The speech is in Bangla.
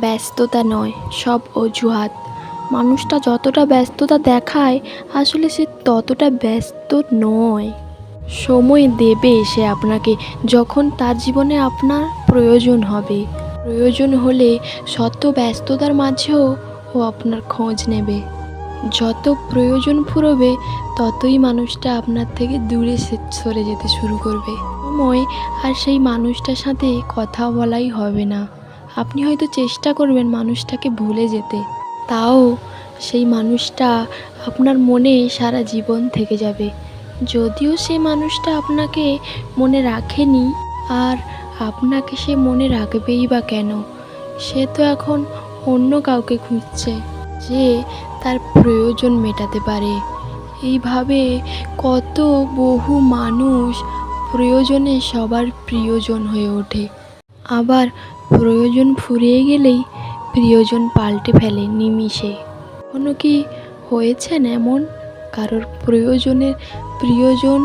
ব্যস্ততা নয়, সব অজুহাত। মানুষটা যতটা ব্যস্ততা দেখায় আসলে সে ততটা ব্যস্ত নয়। সময় দেবে সে আপনাকে, যখন তার জীবনে আপনার প্রয়োজন হবে। প্রয়োজন হলে শত ব্যস্ততার মাঝেও ও আপনার খোঁজ নেবে। যত প্রয়োজন ফুরোবে ততই মানুষটা আপনার থেকে দূরে সরে যেতে শুরু করবে। সময় আর সেই মানুষটার সাথে কথা বলাই হবে না। আপনি হয়তো চেষ্টা করবেন মানুষটাকে ভুলে যেতে, তাও সেই মানুষটা আপনার মনে সারা জীবন থেকে যাবে। যদিও সেই মানুষটা আপনাকে মনে রাখেনি, আর আপনাকে সে মনে রাখবেই বা কেন? সে তো এখন অন্য কাউকে খুঁজছে যে তার প্রয়োজন মেটাতে পারে। এইভাবে কত বহু মানুষ প্রয়োজনে সবার প্রিয়জন হয়ে ওঠে, আবার প্রয়োজন ফুরিয়ে গেলেই প্রিয়জন পাল্টে ফেলে নিমিষে। কখনো কি হয়েছেন এমন কারোর প্রিয়জন